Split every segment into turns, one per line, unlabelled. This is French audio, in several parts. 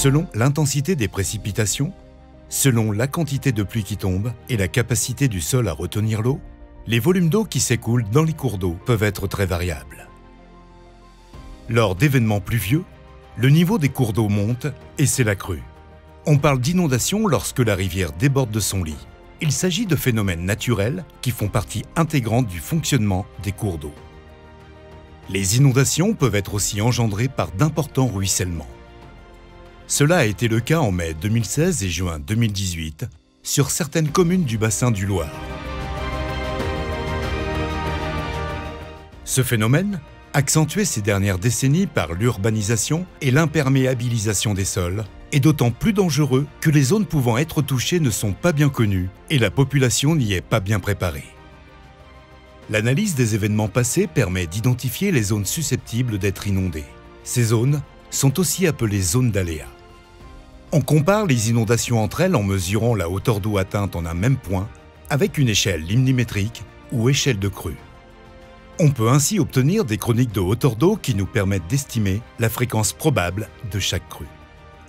Selon l'intensité des précipitations, selon la quantité de pluie qui tombe et la capacité du sol à retenir l'eau, les volumes d'eau qui s'écoulent dans les cours d'eau peuvent être très variables. Lors d'événements pluvieux, le niveau des cours d'eau monte et c'est la crue. On parle d'inondation lorsque la rivière déborde de son lit. Il s'agit de phénomènes naturels qui font partie intégrante du fonctionnement des cours d'eau. Les inondations peuvent être aussi engendrées par d'importants ruissellements. Cela a été le cas en mai 2016 et juin 2018 sur certaines communes du bassin du Loir. Ce phénomène, accentué ces dernières décennies par l'urbanisation et l'imperméabilisation des sols, est d'autant plus dangereux que les zones pouvant être touchées ne sont pas bien connues et la population n'y est pas bien préparée. L'analyse des événements passés permet d'identifier les zones susceptibles d'être inondées. Ces zones sont aussi appelées zones d'aléas. On compare les inondations entre elles en mesurant la hauteur d'eau atteinte en un même point avec une échelle limnimétrique ou échelle de crue. On peut ainsi obtenir des chroniques de hauteur d'eau qui nous permettent d'estimer la fréquence probable de chaque crue.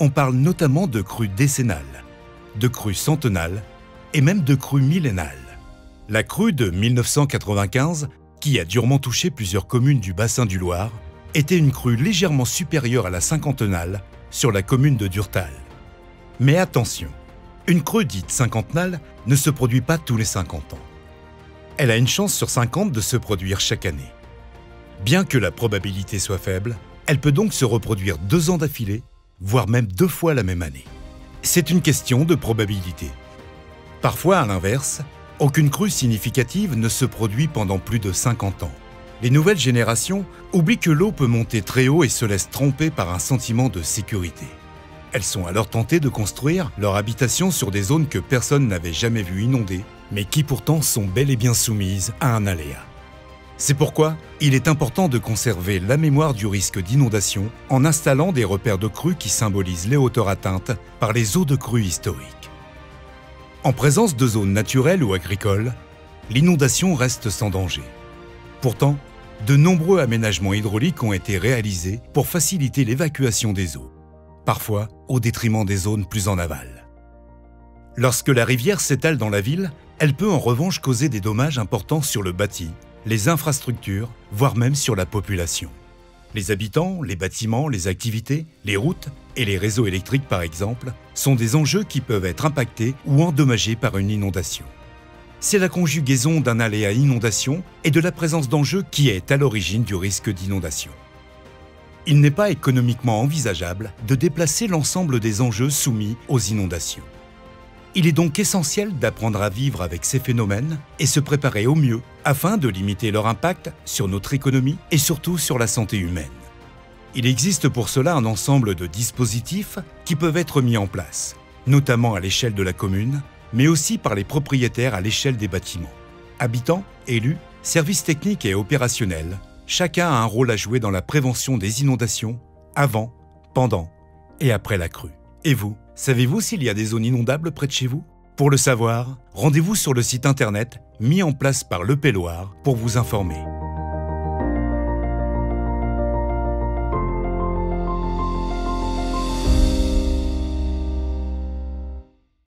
On parle notamment de crues décennales, de crues centennales et même de crues millénales. La crue de 1995, qui a durement touché plusieurs communes du bassin du Loir, était une crue légèrement supérieure à la cinquantennale sur la commune de Durtal. Mais attention, une crue dite cinquantennale ne se produit pas tous les 50 ans. Elle a une chance sur 50 de se produire chaque année. Bien que la probabilité soit faible, elle peut donc se reproduire 2 ans d'affilée, voire même 2 fois la même année. C'est une question de probabilité. Parfois, à l'inverse, aucune crue significative ne se produit pendant plus de 50 ans. Les nouvelles générations oublient que l'eau peut monter très haut et se laissent tromper par un sentiment de sécurité. Elles sont alors tentées de construire leur habitation sur des zones que personne n'avait jamais vues inondées, mais qui pourtant sont bel et bien soumises à un aléa. C'est pourquoi il est important de conserver la mémoire du risque d'inondation en installant des repères de crues qui symbolisent les hauteurs atteintes par les eaux de crue historiques. En présence de zones naturelles ou agricoles, l'inondation reste sans danger. Pourtant, de nombreux aménagements hydrauliques ont été réalisés pour faciliter l'évacuation des eaux, parfois au détriment des zones plus en aval. Lorsque la rivière s'étale dans la ville, elle peut en revanche causer des dommages importants sur le bâti, les infrastructures, voire même sur la population. Les habitants, les bâtiments, les activités, les routes et les réseaux électriques par exemple, sont des enjeux qui peuvent être impactés ou endommagés par une inondation. C'est la conjugaison d'un aléa inondation et de la présence d'enjeux qui est à l'origine du risque d'inondation. Il n'est pas économiquement envisageable de déplacer l'ensemble des enjeux soumis aux inondations. Il est donc essentiel d'apprendre à vivre avec ces phénomènes et se préparer au mieux afin de limiter leur impact sur notre économie et surtout sur la santé humaine. Il existe pour cela un ensemble de dispositifs qui peuvent être mis en place, notamment à l'échelle de la commune, mais aussi par les propriétaires à l'échelle des bâtiments. Habitants, élus, services techniques et opérationnels, chacun a un rôle à jouer dans la prévention des inondations avant, pendant et après la crue. Et vous, savez-vous s'il y a des zones inondables près de chez vous? Pour le savoir, rendez-vous sur le site internet mis en place par l'EPLoir pour vous informer.